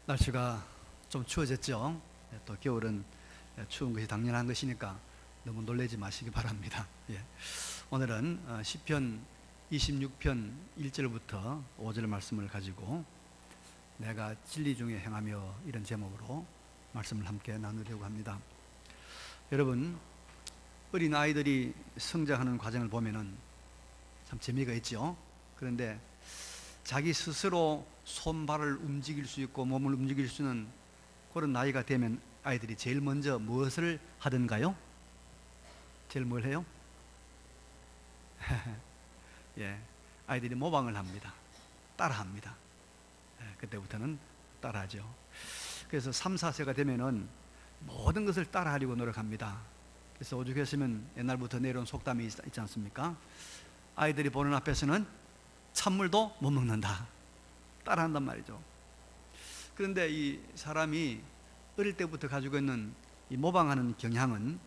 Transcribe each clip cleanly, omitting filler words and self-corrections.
날씨가 좀 추워졌죠. 또 겨울은 추운 것이 당연한 것이니까 너무 놀라지 마시기 바랍니다. 오늘은 시편 26편 1절부터 5절 말씀을 가지고 내가 진리 중에 행하며 이런 제목으로 말씀을 함께 나누려고 합니다. 여러분, 어린 아이들이 성장하는 과정을 보면은 참 재미가 있죠. 그런데 자기 스스로 손발을 움직일 수 있고 몸을 움직일 수 있는 그런 나이가 되면 아이들이 제일 먼저 무엇을 하던가요? 제일 뭘 해요? 아이들이 모방을 합니다. 따라합니다. 그때부터는 따라하죠. 그래서 3, 4세가 되면은 모든 것을 따라하려고 노력합니다. 그래서 오죽했으면 옛날부터 내려온 속담이 있지 않습니까? 아이들이 보는 앞에서는 찬물도 못 먹는다. 따라한단 말이죠. 그런데 이 사람이 어릴 때부터 가지고 있는 이 모방하는 경향은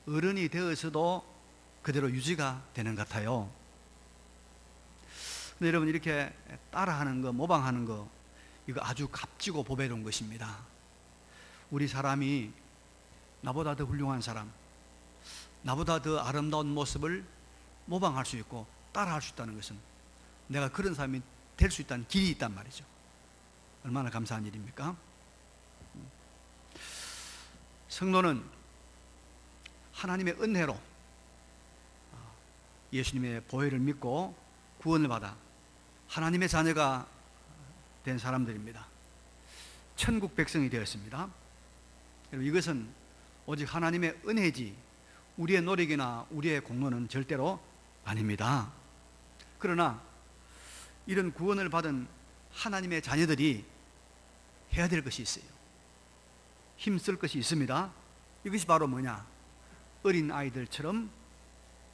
어른이 되어서도 그대로 유지가 되는 것 같아요. 근데 여러분, 이렇게 따라하는 거, 모방하는 거, 이거 아주 값지고 보배로운 것입니다. 우리 사람이 나보다 더 훌륭한 사람, 나보다 더 아름다운 모습을 모방할 수 있고 따라할 수 있다는 것은 내가 그런 사람이 될 수 있다는 길이 있단 말이죠. 얼마나 감사한 일입니까? 성도는 하나님의 은혜로 예수님의 보혈을 믿고 구원을 받아 하나님의 자녀가 된 사람들입니다. 천국 백성이 되었습니다. 이것은 오직 하나님의 은혜지 우리의 노력이나 우리의 공로는 절대로 아닙니다. 그러나 이런 구원을 받은 하나님의 자녀들이 해야 될 것이 있어요. 힘쓸 것이 있습니다. 이것이 바로 뭐냐? 어린 아이들처럼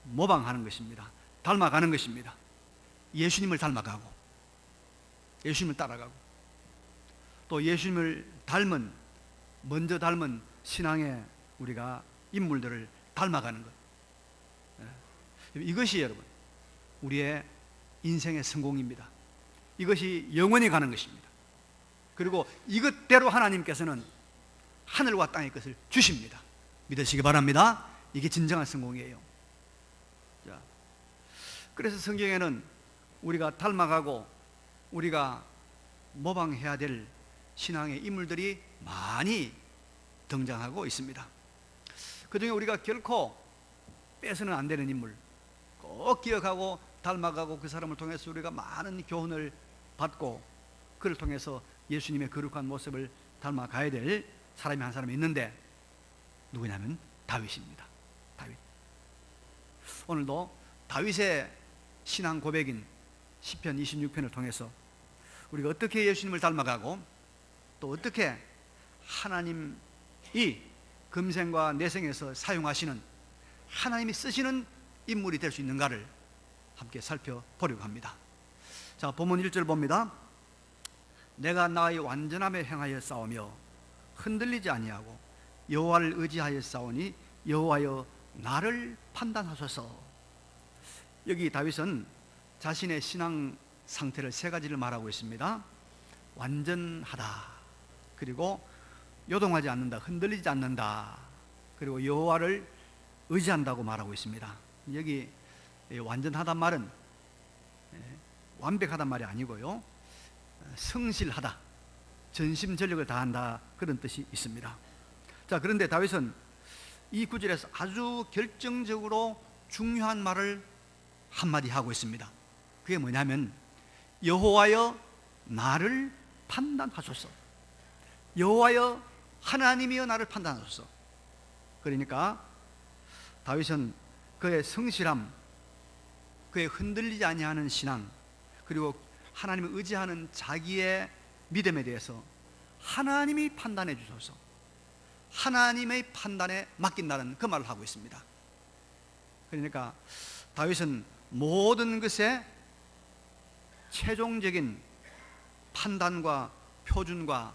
모방하는 것입니다. 닮아가는 것입니다. 예수님을 닮아가고 예수님을 따라가고 또 예수님을 먼저 닮은 신앙의 우리가 인물들을 닮아가는 것. 이것이 여러분 우리의 인생의 성공입니다. 이것이 영원히 가는 것입니다. 그리고 이것대로 하나님께서는 하늘과 땅의 것을 주십니다. 믿으시기 바랍니다. 이게 진정한 성공이에요. 자, 그래서 성경에는 우리가 닮아가고 우리가 모방해야 될 신앙의 인물들이 많이 등장하고 있습니다. 그중에 우리가 결코 빼서는 안 되는 인물, 꼭 기억하고 닮아가고 그 사람을 통해서 우리가 많은 교훈을 받고 그를 통해서 예수님의 거룩한 모습을 닮아가야 될 사람이 한 사람이 있는데 누구냐면 다윗입니다. 다윗. 오늘도 다윗의 신앙 고백인 시편 26편을 통해서 우리가 어떻게 예수님을 닮아가고 또 어떻게 하나님이 금생과 내생에서 사용하시는 하나님이 쓰시는 인물이 될 수 있는가를 함께 살펴보려고 합니다. 자, 본문 1절 봅니다. 내가 나의 완전함에 행하여 싸우며 흔들리지 아니하고 여호와를 의지하여 싸우니 여호와여 나를 판단하소서. 여기 다윗은 자신의 신앙 상태를 세 가지를 말하고 있습니다. 완전하다, 그리고 요동하지 않는다, 흔들리지 않는다, 그리고 여호와를 의지한다고 말하고 있습니다. 여기 완전하단 말은 완벽하단 말이 아니고요, 성실하다, 전심전력을 다한다, 그런 뜻이 있습니다. 자, 그런데 다윗은 이 구절에서 아주 결정적으로 중요한 말을 한마디 하고 있습니다. 그게 뭐냐면 여호와여 나를 판단하소서. 여호와여 하나님이여 나를 판단하소서. 그러니까 다윗은 그의 성실함, 그의 흔들리지 아니하는 신앙, 그리고 하나님을 의지하는 자기의 믿음에 대해서 하나님이 판단해 주소서, 하나님의 판단에 맡긴다는 그 말을 하고 있습니다. 그러니까 다윗은 모든 것에 최종적인 판단과 표준과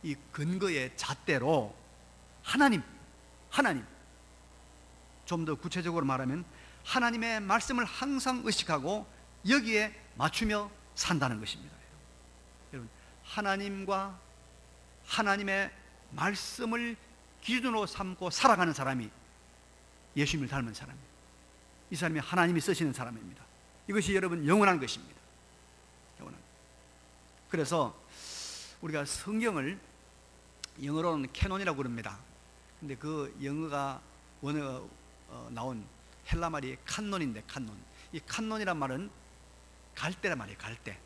이 근거의 잣대로 하나님, 좀 더 구체적으로 말하면 하나님의 말씀을 항상 의식하고 여기에 맞추며 산다는 것입니다. 여러분, 하나님과 하나님의 말씀을 기준으로 삼고 살아가는 사람이 예수님을 닮은 사람이에요. 이 사람이 하나님이 쓰시는 사람입니다. 이것이 여러분 영원한 것입니다. 영원한. 그래서 우리가 성경을 영어로는 캐논이라고 부릅니다. 근데 그 영어가 원어가 나온 헬라 말이 칸논인데, 칸논. 이 칸논이란 말은 갈대란 말이에요. 갈대.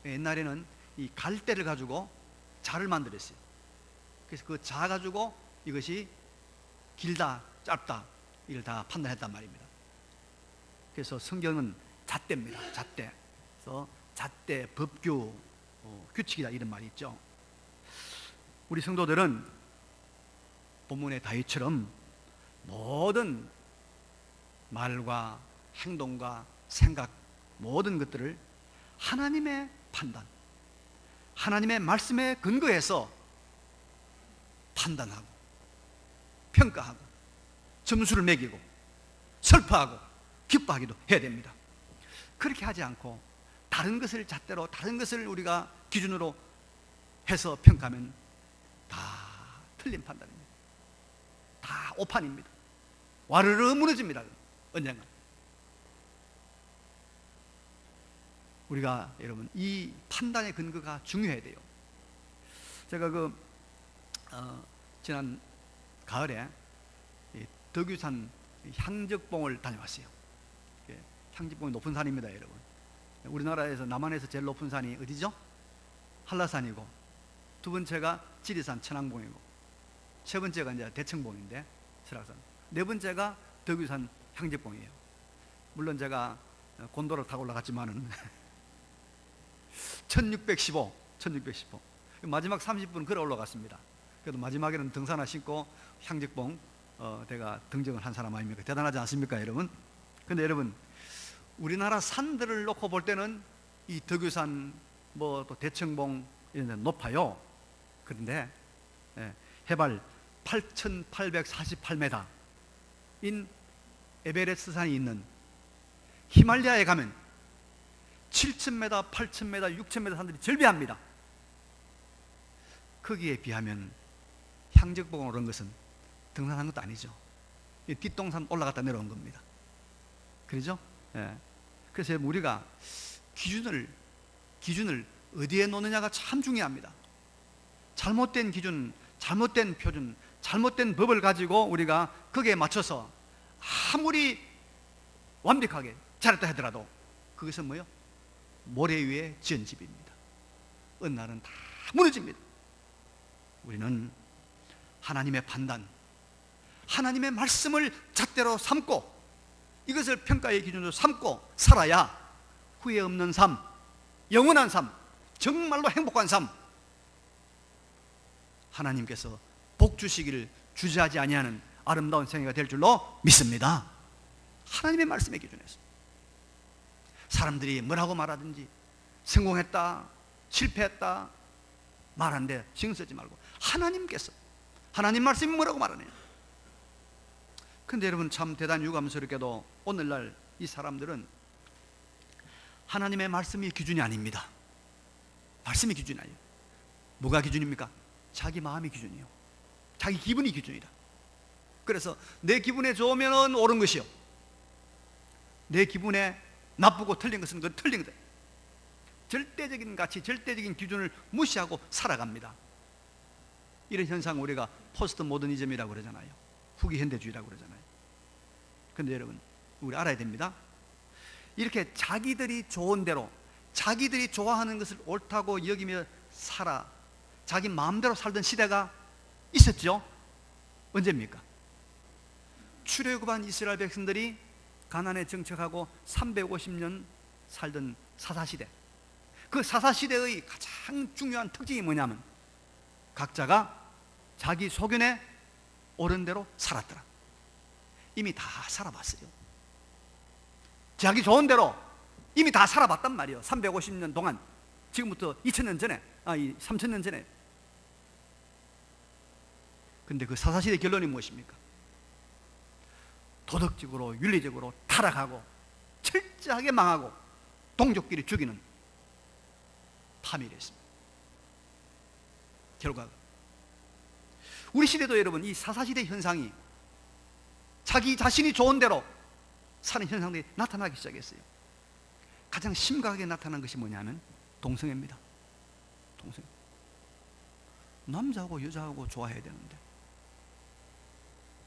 옛날에는 이 갈대를 가지고 자를 만들었어요. 그래서 그 자 가지고 이것이 길다 짧다 이걸 다 판단했단 말입니다. 그래서 성경은 잣대입니다. 잣대. 그래서 잣대, 법규, 규칙이다 이런 말이 있죠. 우리 성도들은 본문의 다윗처럼 모든 말과 행동과 생각 모든 것들을 하나님의 판단, 하나님의 말씀에 근거해서 판단하고 평가하고 점수를 매기고 설파하고 기뻐하기도 해야 됩니다. 그렇게 하지 않고 다른 것을 잣대로 다른 것을 우리가 기준으로 해서 평가하면 다 틀린 판단입니다. 다 오판입니다. 와르르 무너집니다. 언젠가. 우리가 여러분 이 판단의 근거가 중요해야 돼요. 제가 지난 가을에 덕유산 향적봉을 다녀왔어요. 향적봉이 높은 산입니다, 여러분. 우리나라에서 남한에서 제일 높은 산이 어디죠? 한라산이고, 두 번째가 지리산 천왕봉이고, 세 번째가 이제 대청봉인데 설악산, 네 번째가 덕유산 향적봉이에요. 물론 제가 곤도를 타고 올라갔지만은 1615 마지막 30분 걸어 올라갔습니다. 그래도 마지막에는 등 하나 신고 향적봉 제가 등정을 한 사람 아닙니까? 대단하지 않습니까, 여러분? 근데 여러분, 우리나라 산들을 놓고 볼 때는 이 덕유산 또 대청봉 이런 데 높아요. 그런데 해발 8,848m 인 에베레스트산이 있는 히말라야에 가면 7,000m, 8,000m, 6,000m 산들이 절비합니다. 거기에 비하면 향적봉을 오른 것은 등산한 것도 아니죠. 뒷동산 올라갔다 내려온 겁니다. 그러죠? 그래서 우리가 기준을 어디에 놓느냐가 참 중요합니다. 잘못된 기준, 잘못된 표준, 잘못된 법을 가지고 우리가 거기에 맞춰서 아무리 완벽하게 잘했다 하더라도 그것은 뭐요? 모래 위에 지은 집입니다. 어느 날은 다 무너집니다. 우리는 하나님의 판단, 하나님의 말씀을 잣대로 삼고 이것을 평가의 기준으로 삼고 살아야 후회 없는 삶, 영원한 삶, 정말로 행복한 삶, 하나님께서 복 주시기를 주저하지 아니하는 아름다운 생애가 될 줄로 믿습니다. 하나님의 말씀의 기준에서 사람들이 뭐라고 말하든지 성공했다, 실패했다 말하는데 신경 쓰지 말고 하나님께서 하나님 말씀이 뭐라고 말하네요. 근데 여러분 참 대단히 유감스럽게도 오늘날 이 사람들은 하나님의 말씀이 기준이 아닙니다. 말씀이 기준이 아니에요. 뭐가 기준입니까? 자기 마음이 기준이요, 자기 기분이 기준이다. 그래서 내 기분에 좋으면 옳은 것이요, 내 기분에 나쁘고 틀린 것은 그건 틀린 거다. 절대적인 가치, 절대적인 기준을 무시하고 살아갑니다. 이런 현상 우리가 포스트 모더니즘이라고 그러잖아요. 후기 현대주의라고 그러잖아요. 그런데 여러분 우리 알아야 됩니다. 이렇게 자기들이 좋은 대로 자기들이 좋아하는 것을 옳다고 여기며 자기 마음대로 살던 시대가 있었죠. 언제입니까? 출애굽한 이스라엘 백성들이 가나안에 정착하고 350년 살던 사사시대, 그 사사시대의 가장 중요한 특징이 뭐냐면 각자가 자기 소견에 옳은 대로 살았더라. 이미 다 살아봤어요. 자기 좋은 대로 이미 다 살아봤단 말이에요. 350년 동안, 지금부터 2000년 전에, 3000년 전에. 근데 그 사사시대 결론이 무엇입니까? 도덕적으로 윤리적으로 타락하고 철저하게 망하고 동족끼리 죽이는 파멸이었습니다. 결과가. 우리 시대도 여러분 이 사사시대 현상이 자기 자신이 좋은 대로 사는 현상들이 나타나기 시작했어요. 가장 심각하게 나타난 것이 뭐냐면 동성애입니다. 동성애. 남자하고 여자하고 좋아해야 되는데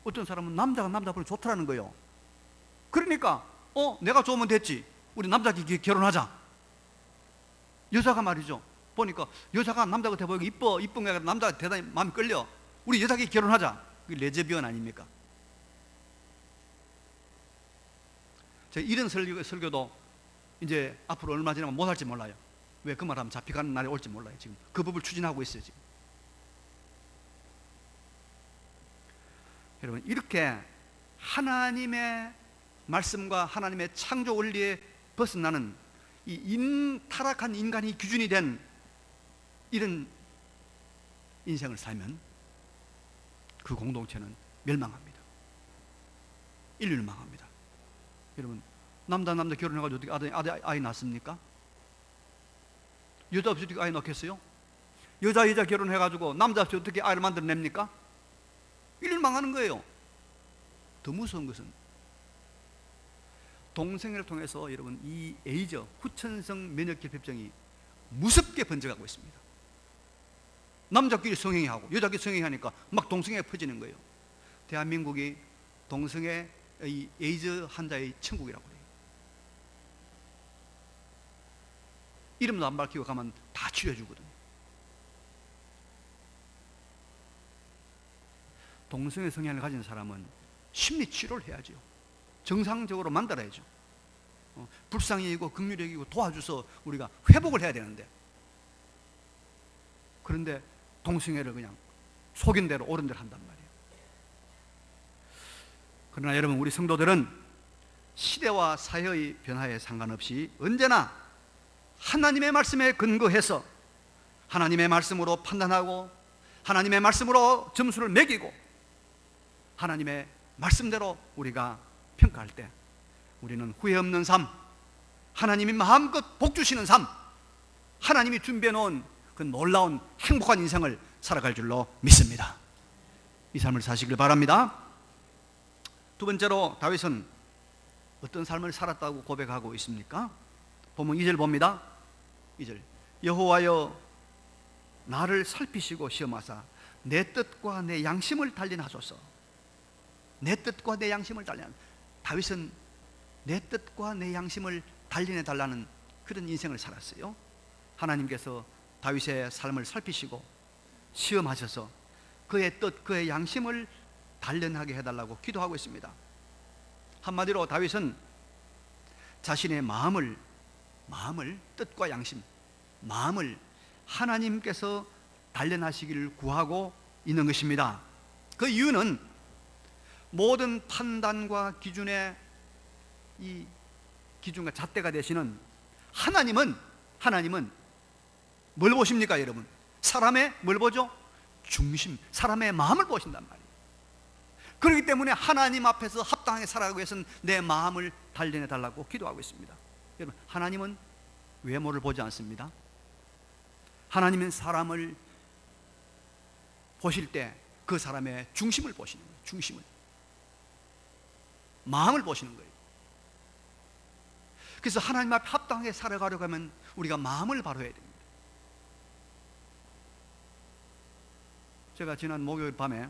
어떤 사람은 남자가 남자 별로 좋더라는 거예요. 그러니까 내가 좋으면 됐지, 우리 남자끼리 결혼하자. 여자가 말이죠, 보니까 여자가 남자 같아 보이고 이쁜 거야. 남자가 대단히 마음이 끌려. 우리 여자끼리 결혼하자. 그게 레즈비언 아닙니까? 제가 이런 설교도 이제 앞으로 얼마 지나면 못 할지 몰라요. 왜? 그 말하면 잡혀가는 날이 올지 몰라요. 지금 그 법을 추진하고 있어요. 지금 여러분, 이렇게 하나님의 말씀과 하나님의 창조 원리에 벗어나는 이 타락한 인간이 기준이 된 이런 인생을 살면 그 공동체는 멸망합니다. 인류는 망합니다. 여러분, 남자 결혼해가지고 어떻게 아이 낳습니까? 여자 없이 어떻게 아이 낳겠어요? 여자 결혼해가지고 남자 없이 어떻게 아이를 만들어냅니까? 인류는 망하는 거예요. 더 무서운 것은 동성애를 통해서 여러분 이 에이즈, 후천성 면역결핍증이 무섭게 번져가고 있습니다. 남자끼리 성행위하고 여자끼리 성행위하니까 막 동성애가 퍼지는 거예요. 대한민국이 동성애 이 에이즈 환자의 천국이라고 해요. 이름도 안 밝히고 가면 다 치료해 주거든요. 동성애 성향을 가진 사람은 심리 치료를 해야죠. 정상적으로 만들어야죠. 불쌍히이고 긍휼이고 도와줘서 우리가 회복을 해야 되는데, 그런데 동성애를 그냥 속인 대로 옳은 대로 한단 말이에요. 그러나 여러분, 우리 성도들은 시대와 사회의 변화에 상관없이 언제나 하나님의 말씀에 근거해서 하나님의 말씀으로 판단하고 하나님의 말씀으로 점수를 매기고 하나님의 말씀대로 우리가 평가할 때 우리는 후회 없는 삶, 하나님이 마음껏 복 주시는 삶, 하나님이 준비해 놓은 그 놀라운 행복한 인생을 살아갈 줄로 믿습니다. 이 삶을 사시길 바랍니다. 두 번째로 다윗은 어떤 삶을 살았다고 고백하고 있습니까? 보면 2절 봅니다. 2절, 여호와여 나를 살피시고 시험하사 내 뜻과 내 양심을 단련하소서. 내 뜻과 내 양심을 단련. 다윗은 내 뜻과 내 양심을 단련해 달라는 그런 인생을 살았어요. 하나님께서 다윗의 삶을 살피시고 시험하셔서 그의 뜻, 그의 양심을 단련하게 해달라고 기도하고 있습니다. 한마디로 다윗은 자신의 마음을 뜻과 양심, 마음을 하나님께서 단련하시기를 구하고 있는 것입니다. 그 이유는 모든 판단과 기준의 이 기준과 잣대가 되시는 하나님은 뭘 보십니까, 여러분? 사람의 뭘 보죠? 중심, 사람의 마음을 보신단 말이에요. 그렇기 때문에 하나님 앞에서 합당하게 살아가기 위해서는 내 마음을 단련해 달라고 기도하고 있습니다. 여러분, 하나님은 외모를 보지 않습니다. 하나님은 사람을 보실 때 그 사람의 중심을 보시는 거예요. 중심을, 마음을 보시는 거예요. 그래서 하나님 앞에 합당하게 살아가려고 하면 우리가 마음을 바로 해야 됩니다. 제가 지난 목요일 밤에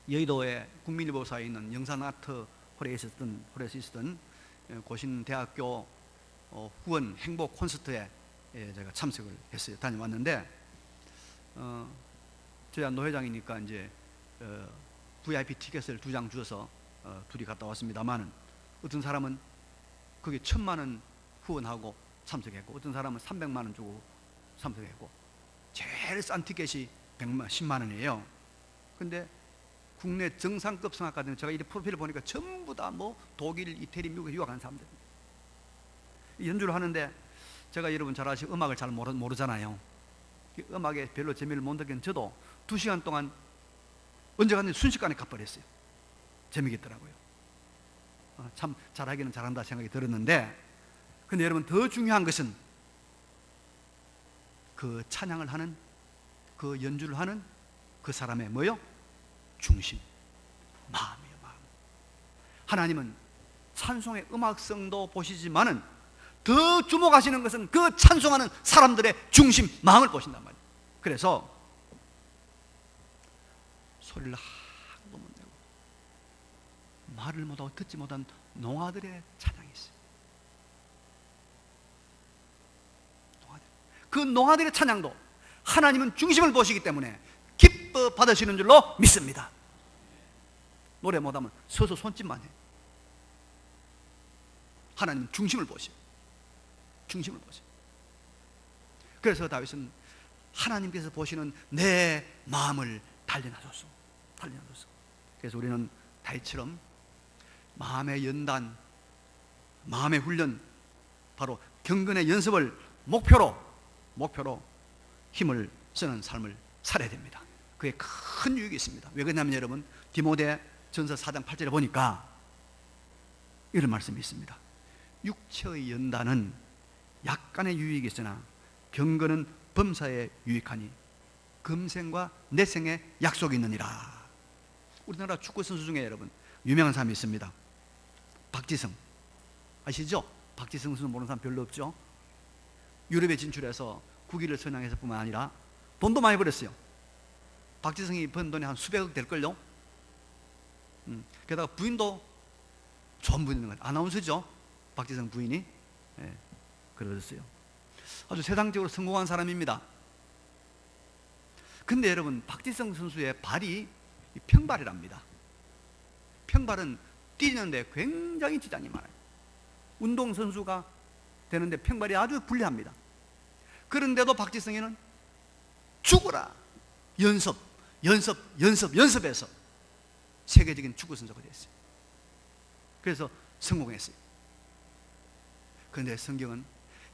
여의도의 국민일보사에 있는 영산아트 홀에서 있었던 고신대학교 후원 행복 콘서트에 제가 참석을 했어요. 다녀왔는데 저희 노 회장이니까 이제 VIP 티켓을 2장 주어서 둘이 갔다 왔습니다만은, 어떤 사람은 거기 1,000만 원 후원하고 참석했고, 어떤 사람은 300만 원 주고 참석했고, 제일 싼 티켓이 10만 원이에요. 근데 국내 정상급 성악가들은 제가 이 프로필을 보니까 전부 다 뭐 독일, 이태리, 미국에 유학하는 사람들. 연주를 하는데 제가 여러분 잘 아시고 음악을 잘 모르잖아요. 음악에 별로 재미를 못 느끼는 저도 2시간 동안 언제 갔는지 순식간에 가버렸어요. 재미있더라고요. 참 잘하기는 잘한다 생각이 들었는데, 근데 여러분 더 중요한 것은 그 찬양을 하는 그 연주를 하는 그 사람의 뭐요? 중심, 마음이요, 마음. 하나님은 찬송의 음악성도 보시지만은 더 주목하시는 것은 그 찬송하는 사람들의 중심, 마음을 보신단 말이에요. 그래서 소리를 하나도 못 내고 말을 못하고 듣지 못한 농아들의 찬양이 있어요. 그 농아들의 찬양도 하나님은 중심을 보시기 때문에 기뻐 받으시는 줄로 믿습니다. 노래 못하면 서서 손짓만 해. 하나님은 중심을 보셔. 중심을 보셔. 그래서 다윗은 하나님께서 보시는 내 마음을 단련하소서. 단련하소서. 그래서 우리는 다윗처럼 마음의 연단, 마음의 훈련, 바로 경건의 연습을 목표로 힘을 쓰는 삶을 살아야 됩니다. 그에 큰 유익이 있습니다. 왜 그러냐면 여러분, 디모데 전서 4장 8절에 보니까 이런 말씀이 있습니다. 육체의 연단은 약간의 유익이 있으나 경건은 범사에 유익하니 금생과 내생에 약속이 있느니라. 우리나라 축구 선수 중에 여러분 유명한 사람이 있습니다. 박지성 아시죠? 박지성 선수 모르는 사람 별로 없죠? 유럽에 진출해서 국위를 선양해서 뿐만 아니라 돈도 많이 벌었어요. 박지성이 번 돈이 한 수백억 될걸요? 게다가 부인도 좋은 분이 있는 거예요. 아나운서죠? 박지성 부인이. 예, 그러셨어요. 아주 세상적으로 성공한 사람입니다. 근데 여러분, 박지성 선수의 발이 평발이랍니다. 평발은 뛰는데 굉장히 지장이 많아요. 운동선수가 되는데 평발이 아주 불리합니다. 그런데도 박지성이는 죽어라 연습해서 세계적인 축구 선수가 됐어요. 그래서 성공했어요. 그런데 성경은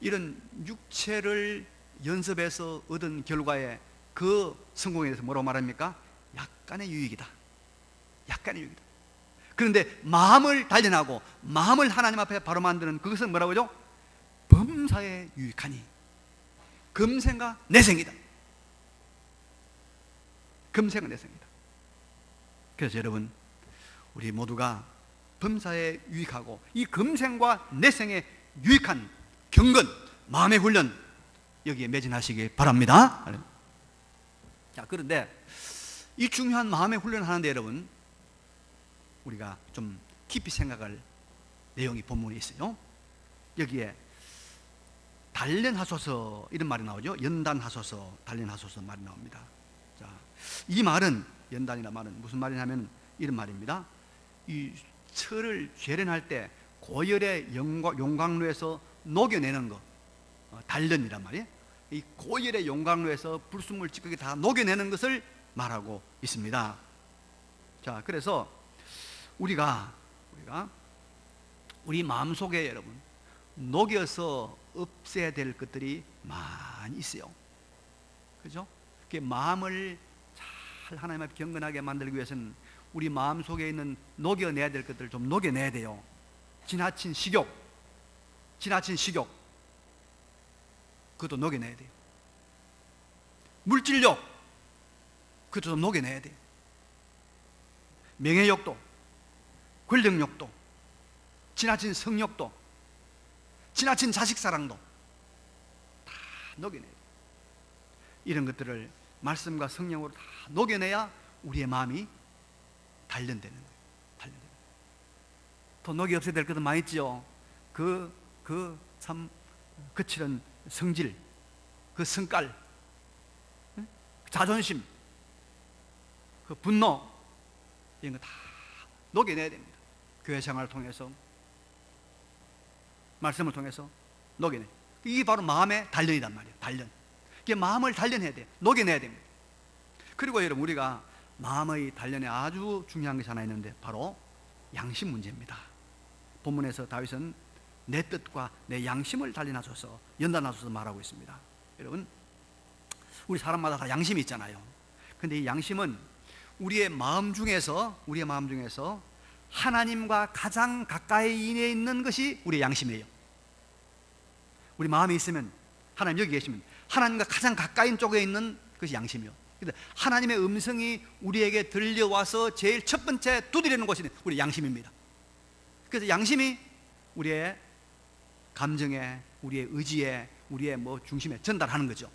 이런 육체를 연습해서 얻은 결과에 그 성공에 대해서 뭐라고 말합니까? 약간의 유익이다. 약간의 유익이다. 그런데 마음을 단련하고 마음을 하나님 앞에 바로 만드는 그것은 뭐라고 하죠? 범사에 유익하니 금생과 내생이다. 금생과 내생이다. 그래서 여러분, 우리 모두가 범사에 유익하고 이 금생과 내생에 유익한 경건, 마음의 훈련, 여기에 매진하시기 바랍니다. 자, 그런데 이 중요한 마음의 훈련을 하는데 여러분, 우리가 좀 깊이 생각할 내용이 본문에 있어요. 여기에 단련하소서 이런 말이 나오죠. 연단하소서, 단련하소서 말이 나옵니다. 자, 이 말은, 연단이라는 말은 무슨 말이냐면 이런 말입니다. 이 철을 재련할 때 고열의 용광로에서 녹여내는 거, 단련이란 말이에요. 이 고열의 용광로에서 불순물 찌꺼기 다 녹여내는 것을 말하고 있습니다. 자, 그래서 우리가 우리 마음속에 여러분 녹여서 없애야 될 것들이 많이 있어요. 그죠? 그 마음을 잘 하나님 앞에 경건하게 만들기 위해서는 우리 마음속에 있는 녹여내야 될 것들을 좀 녹여내야 돼요. 지나친 식욕 그것도 녹여내야 돼요. 물질욕 그것도 좀 녹여내야 돼요. 명예욕도, 권력욕도, 지나친 성욕도, 지나친 자식사랑도 다 녹여내야 돼요. 이런 것들을 말씀과 성령으로 다 녹여내야 우리의 마음이 단련되는 거예요. 단련되는 거예요. 더 녹이 없어야 될 것도 많이 있죠. 참 거칠은 성질, 그 성깔, 자존심, 그 분노, 이런 거 다 녹여내야 됩니다. 교회 생활을 통해서, 말씀을 통해서 녹여내. 이게 바로 마음의 단련이란 말이에요. 단련. 이게 마음을 단련해야 돼요. 녹여내야 됩니다. 그리고 여러분, 우리가 마음의 단련에 아주 중요한 것이 하나 있는데 바로 양심 문제입니다. 본문에서 다윗은 내 뜻과 내 양심을 단련하소서, 연단하소서 말하고 있습니다. 여러분, 우리 사람마다 다 양심이 있잖아요. 근데 이 양심은 우리의 마음 중에서 하나님과 가장 가까이 있는 것이 우리의 양심이에요. 우리 마음에 있으면, 하나님 여기 계시면 하나님과 가장 가까이 쪽에 있는 그것이 양심이요. 근데 하나님의 음성이 우리에게 들려와서 제일 첫 번째 두드리는 곳이 우리 양심입니다. 그래서 양심이 우리의 감정에, 우리의 의지에, 우리의 중심에 전달하는 거죠.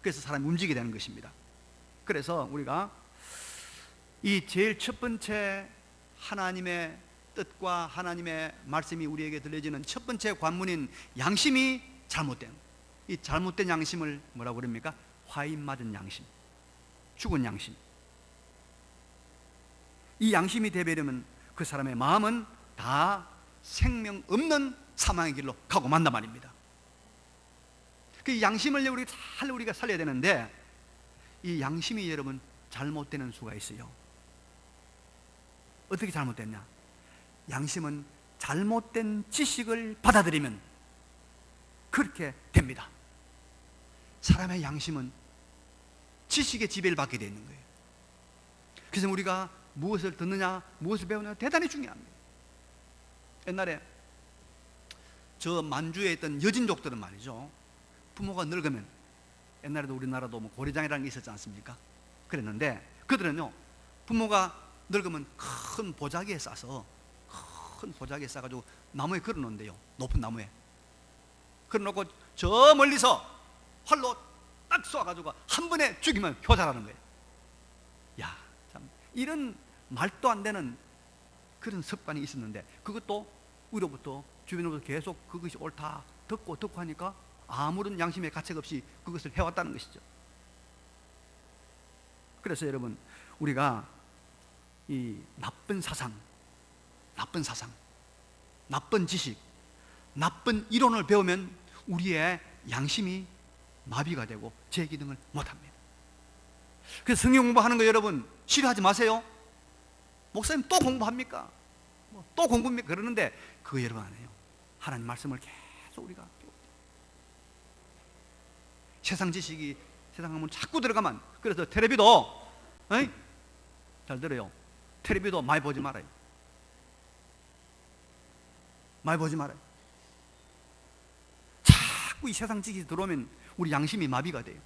그래서 사람이 움직이게 되는 것입니다. 그래서 우리가 이 제일 첫 번째 하나님의 뜻과 하나님의 말씀이 우리에게 들려지는 첫 번째 관문인 양심이 잘못된, 이 잘못된 양심을 뭐라고 그럽니까? 화인 맞은 양심, 죽은 양심. 이 양심이 되버리면 그 사람의 마음은 다 생명 없는 사망의 길로 가고 만단 말입니다. 그 양심을 우리가 살려야 되는데, 이 양심이 여러분 잘못되는 수가 있어요. 어떻게 잘못됐냐? 양심은 잘못된 지식을 받아들이면 그렇게 됩니다. 사람의 양심은 지식의 지배를 받게 되어 있는 거예요. 그래서 우리가 무엇을 듣느냐, 무엇을 배우느냐 대단히 중요합니다. 옛날에 저 만주에 있던 여진족들은 말이죠, 부모가 늙으면, 옛날에도 우리나라도 고려장이라는 게 있었지 않습니까? 그랬는데 그들은요, 부모가 늙으면 큰 보자기에 싸가지고 나무에 걸어놓는데요, 높은 나무에 걸어놓고 저 멀리서 활로 딱 쏘아가지고 한 번에 죽이면 효자라는 거예요. 야, 참 이런 말도 안 되는 그런 습관이 있었는데, 그것도 우리로부터, 주변으로부터 계속 그것이 옳다 듣고 하니까 아무런 양심의 가책 없이 그것을 해왔다는 것이죠. 그래서 여러분, 우리가 이 나쁜 사상, 나쁜 지식, 나쁜 이론을 배우면 우리의 양심이 마비가 되고 제 기능을 못합니다. 그래서 성경 공부하는 거 여러분 싫어하지 마세요. 목사님 또 공부합니까? 또 공부합니까? 그러는데 그거 여러분 안 해요. 하나님 말씀을 계속 우리가 배워야 돼요. 세상 지식이, 세상 학문 자꾸 들어가면, 그래서 텔레비도 잘 들어요. 텔레비도 많이 보지 말아요. 많이 보지 말아요. 자꾸 이 세상 지식이 들어오면 우리 양심이 마비가 돼요.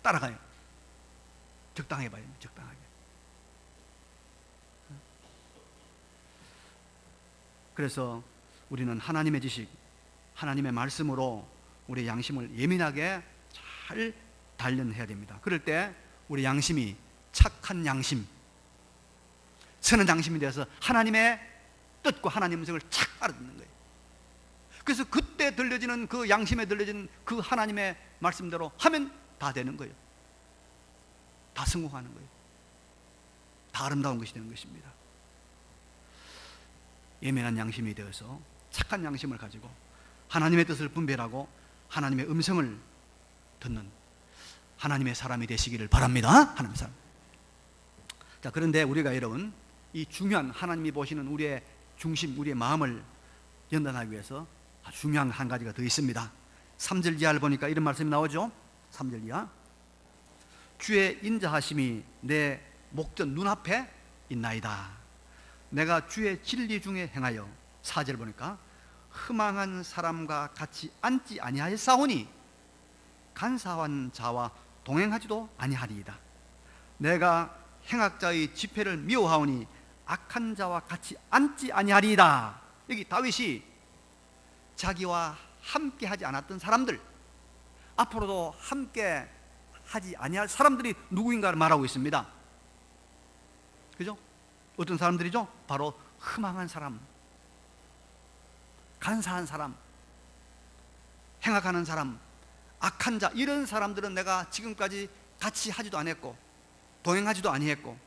따라가요. 적당하게 봐요. 적당하게. 그래서 우리는 하나님의 지식, 하나님의 말씀으로 우리의 양심을 예민하게 잘 단련해야 됩니다. 그럴 때 우리 양심이 착한 양심, 선한 양심이 되어서 하나님의 뜻과 하나님의 음성을 착 알아듣는 거예요. 그래서 그때 들려지는 그 양심에 들려지는 그 하나님의 말씀대로 하면 다 되는 거예요. 다 성공하는 거예요. 다 아름다운 것이 되는 것입니다. 예민한 양심이 되어서 착한 양심을 가지고 하나님의 뜻을 분별하고 하나님의 음성을 듣는 하나님의 사람이 되시기를 바랍니다. 하나님의 사람. 자, 그런데 우리가 여러분, 이 중요한 하나님이 보시는 우리의 중심, 우리의 마음을 연단하기 위해서 아주 중요한 한 가지가 더 있습니다. 3절 이하를 보니까 이런 말씀이 나오죠. 3절 이하. 주의 인자하심이 내 목전 눈앞에 있나이다. 내가 주의 진리 중에 행하여, 4절 보니까 흠앙한 사람과 같이 앉지 아니하였사오니 간사한 자와 동행하지도 아니하리이다. 내가 행악자의 집회를 미워하오니 악한 자와 같이 앉지 아니하리이다. 여기 다윗이 자기와 함께 하지 않았던 사람들, 앞으로도 함께 하지 아니할 사람들이 누구인가를 말하고 있습니다. 그죠? 어떤 사람들이죠? 바로 흠앙한 사람, 간사한 사람, 행악하는 사람, 악한 자, 이런 사람들은 내가 지금까지 같이 하지도 않았고 동행하지도 아니했고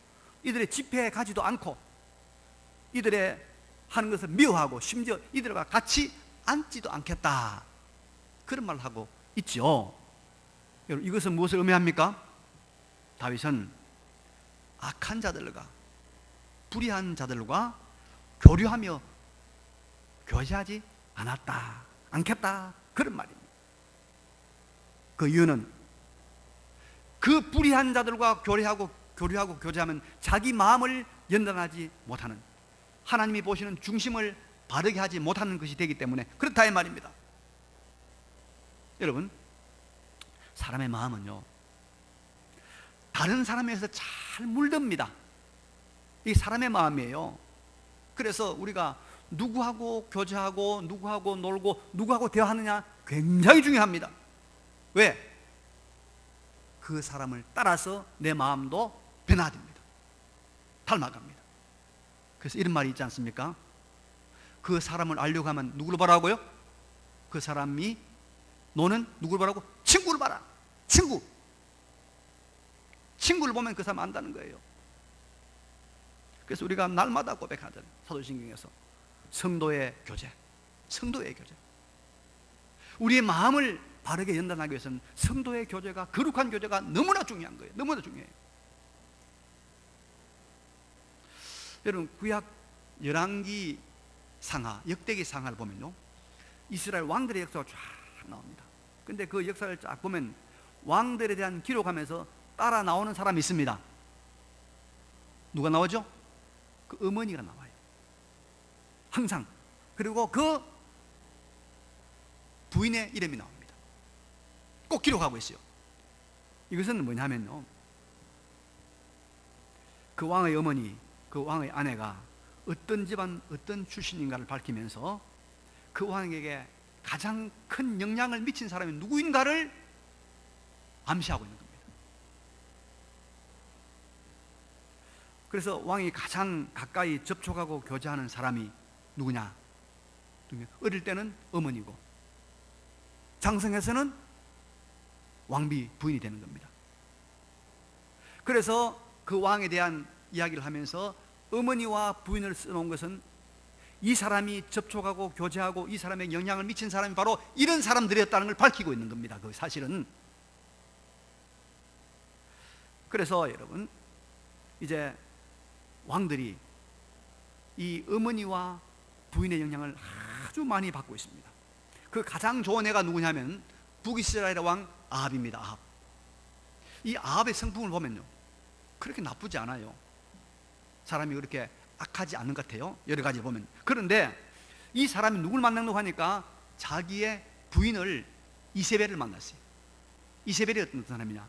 이들의 집회에 가지도 않고 이들의 하는 것을 미워하고 심지어 이들과 같이 앉지도 않겠다, 그런 말을 하고 있죠. 여러분, 이것은 무엇을 의미합니까? 다윗은 악한 자들과 불의한 자들과 교류하며 교제하지 않겠다, 그런 말입니다. 그 이유는 그 불의한 자들과 교류하고 교제하면 자기 마음을 연단하지 못하는, 하나님이 보시는 중심을 바르게 하지 못하는 것이 되기 때문에 그렇다 이 말입니다. 여러분, 사람의 마음은요, 다른 사람에서 잘 물듭니다. 이게 사람의 마음이에요. 그래서 우리가 누구하고 교제하고 누구하고 놀고 누구하고 대화하느냐 굉장히 중요합니다. 왜? 그 사람을 따라서 내 마음도 변화됩니다. 닮아갑니다. 그래서 이런 말이 있지 않습니까? 그 사람을 알려고 하면 누구를 보라고요? 그 사람이 너는 누구를 보라고? 친구를 봐라. 친구를 보면 그 사람 안다는 거예요. 그래서 우리가 날마다 고백하잖아요. 사도신경에서 성도의 교제. 우리의 마음을 바르게 연단하기 위해서는 성도의 교제가, 거룩한 교제가 너무나 중요한 거예요. 너무나 중요해요. 여러분, 구약 열왕기 상하, 역대기 상하를 보면요, 이스라엘 왕들의 역사가 쫙 나옵니다. 근데 그 역사를 쫙 보면 왕들에 대한 기록하면서 따라 나오는 사람이 있습니다. 누가 나오죠? 그 어머니가 나와요. 항상. 그리고 그 부인의 이름이 나옵니다. 꼭 기록하고 있어요. 이것은 뭐냐면요, 그 왕의 어머니, 그 왕의 아내가 어떤 집안, 어떤 출신인가를 밝히면서 그 왕에게 가장 큰 영향을 미친 사람이 누구인가를 암시하고 있는 겁니다. 그래서 왕이 가장 가까이 접촉하고 교제하는 사람이 누구냐? 어릴 때는 어머니고 장성해서는 왕비 부인이 되는 겁니다. 그래서 그 왕에 대한 이야기를 하면서 어머니와 부인을 써놓은 것은 이 사람이 접촉하고 교제하고 이 사람에게 영향을 미친 사람이 바로 이런 사람들이었다는 걸 밝히고 있는 겁니다. 그 사실은. 그래서 여러분, 이제 왕들이 이 어머니와 부인의 영향을 아주 많이 받고 있습니다. 그 가장 좋은 애가 누구냐면 북이스라엘의 왕 아합입니다. 아합. 이 아합의 성품을 보면요, 그렇게 나쁘지 않아요. 사람이 그렇게 악하지 않은 것 같아요. 여러 가지 보면. 그런데 이 사람이 누굴 만나려고 하니까 자기의 부인을 이세벨을 만났어요. 이세벨이 어떤 사람이냐?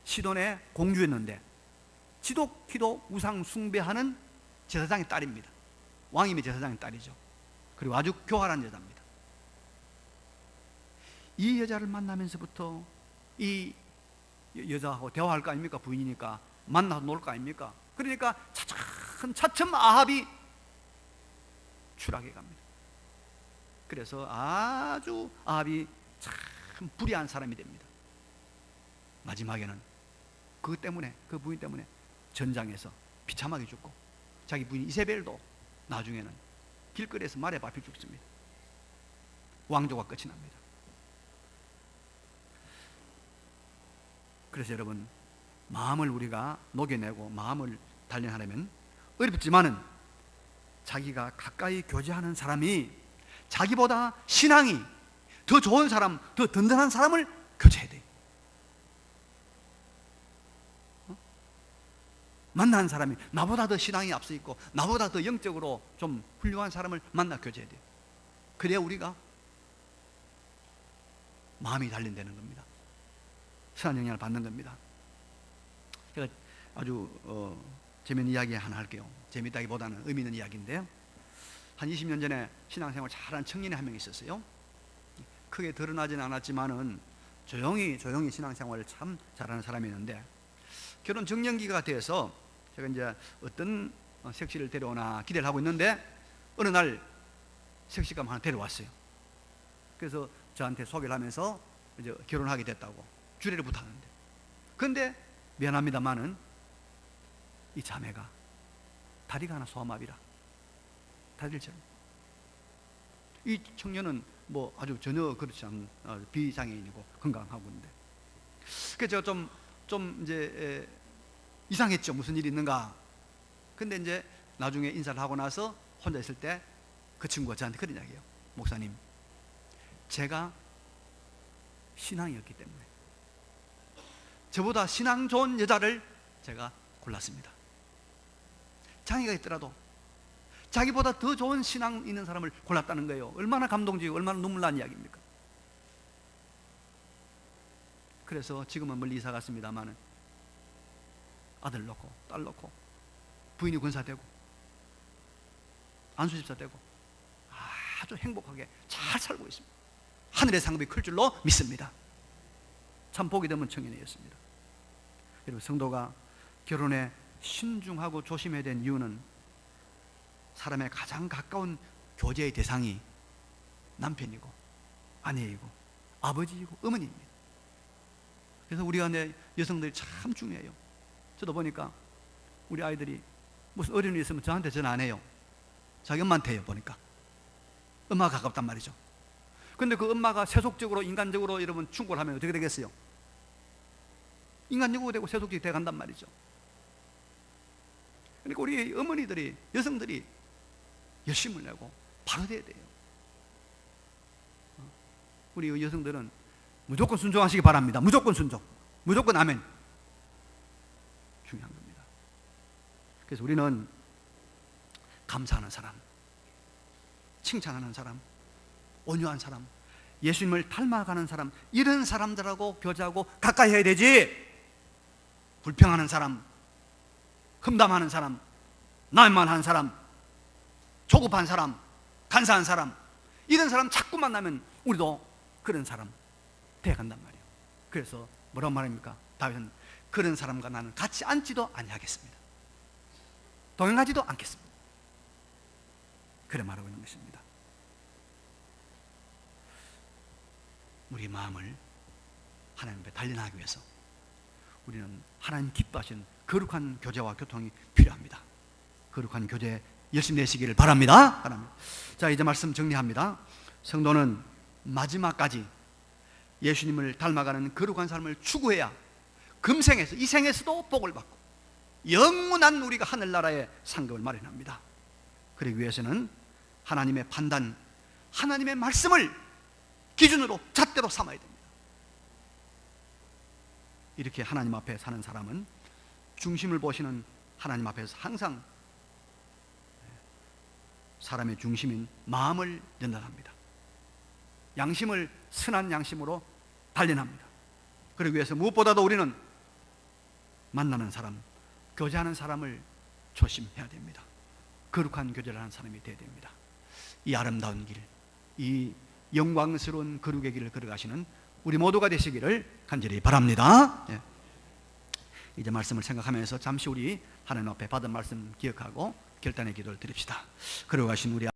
시돈의 공주였는데 지독히도 우상 숭배하는 제사장의 딸입니다. 왕임의 제사장의 딸이죠. 그리고 아주 교활한 여자입니다. 이 여자를 만나면서부터 이 여자하고 대화할 거 아닙니까? 부인이니까 만나서 놀 거 아닙니까? 그러니까 차츰 아합이 추락해 갑니다. 그래서 아주 아합이 참 불의한 사람이 됩니다. 마지막에는 그 때문에, 그 부인 때문에 전장에서 비참하게 죽고, 자기 부인 이세벨도 나중에는 길거리에서 말에 밟혀 죽습니다. 왕조가 끝이 납니다. 그래서 여러분, 마음을 우리가 녹여내고 마음을 단련하려면 어렵지만은 자기가 가까이 교제하는 사람이 자기보다 신앙이 더 좋은 사람, 더 든든한 사람을 교제해야 돼요. 만나는 사람이 나보다 더 신앙이 앞서 있고 나보다 더 영적으로 좀 훌륭한 사람을 만나 교제해야 돼요. 그래야 우리가 마음이 단련되는 겁니다. 선한 영향을 받는 겁니다. 제가 아주 재미있는 이야기 하나 할게요. 재미있다기보다는 의미 있는 이야기인데요, 한 20년 전에 신앙생활 잘하는 청년이 한 명 있었어요. 크게 드러나지는 않았지만은 조용히 신앙생활을 참 잘하는 사람이 있는데, 결혼 정년기가 돼서 제가 이제 어떤 색시를 데려오나 기대를 하고 있는데 어느 날 색시가 하나 데려왔어요. 그래서 저한테 소개를 하면서 이제 결혼하게 됐다고 주례를 부탁하는데, 그런데 미안합니다만은 이 자매가 다리가 하나 소아마비라, 다리를 이 청년은 뭐 아주 전혀 그렇지 않은 비장애인이고 건강하고 있는데, 그래서 제가 좀 이제 이상했죠. 무슨 일이 있는가. 근데 이제 나중에 인사를 하고 나서 혼자 있을 때 그 친구가 저한테 그런 이야기해요. 목사님, 제가 신앙이 없기 때문에 저보다 신앙 좋은 여자를 제가 골랐습니다. 장애가 있더라도 자기보다 더 좋은 신앙 있는 사람을 골랐다는 거예요. 얼마나 감동적이고 얼마나 눈물 난 이야기입니까? 그래서 지금은 멀리 이사 갔습니다만은 아들 놓고 딸 놓고 부인이 권사되고 안수집사 되고 아주 행복하게 잘 살고 있습니다. 하늘의 상급이 클 줄로 믿습니다. 참 복이 드문 청년이었습니다. 여러분, 성도가 결혼에 신중하고 조심해야 된 이유는 사람의 가장 가까운 교제의 대상이 남편이고 아내이고 아버지이고 어머니입니다. 그래서 우리 안에 여성들이 참 중요해요. 저도 보니까 우리 아이들이 무슨 어려운 일 있으면 저한테 전화 안 해요. 자기 엄마한테 해요. 보니까 엄마가 가깝단 말이죠. 근데 그 엄마가 세속적으로 인간적으로 여러분 충고를 하면 어떻게 되겠어요? 인간적으로 되고 세속적이 되어 간단 말이죠. 그러니까 우리 어머니들이, 여성들이 열심을 내고 바로 돼야 돼요. 우리 여성들은 무조건 순종하시기 바랍니다. 무조건 순종, 무조건 아멘. 중요한 겁니다. 그래서 우리는 감사하는 사람, 칭찬하는 사람, 온유한 사람, 예수님을 닮아가는 사람, 이런 사람들하고 교제하고 가까이 해야 되지, 불평하는 사람, 험담하는 사람, 남만 하는 사람, 조급한 사람, 간사한 사람, 이런 사람 자꾸 만나면 우리도 그런 사람 되어간단 말이에요. 그래서 뭐라고 말합니까? 다윗은 그런 사람과 나는 같이 앉지도 아니하겠습니다. 동행하지도 않겠습니다. 그래 말하고 있는 것입니다. 우리 마음을 하나님 앞에 단련하기 위해서 우리는 하나님 기뻐하시는 거룩한 교제와 교통이 필요합니다. 거룩한 교제 열심히 내시기를 바랍니다. 자, 이제 말씀 정리합니다. 성도는 마지막까지 예수님을 닮아가는 거룩한 삶을 추구해야 금생에서, 이 생에서도 복을 받고 영원한 우리가 하늘나라의 상급을 마련합니다. 그러기 위해서는 하나님의 판단, 하나님의 말씀을 기준으로 잣대로 삼아야 됩니다. 이렇게 하나님 앞에 사는 사람은 중심을 보시는 하나님 앞에서 항상 사람의 중심인 마음을 연단합니다. 양심을 선한 양심으로 단련합니다. 그러기 위해서 무엇보다도 우리는 만나는 사람, 교제하는 사람을 조심해야 됩니다. 거룩한 교제를 하는 사람이 되어야 됩니다. 이 아름다운 길, 이 영광스러운 거룩의 길을 걸어가시는 우리 모두가 되시기를 간절히 바랍니다. 예. 이제 말씀을 생각하면서 잠시 우리 하나님 앞에 받은 말씀 기억하고 결단의 기도를 드립시다. 걸어가신 우리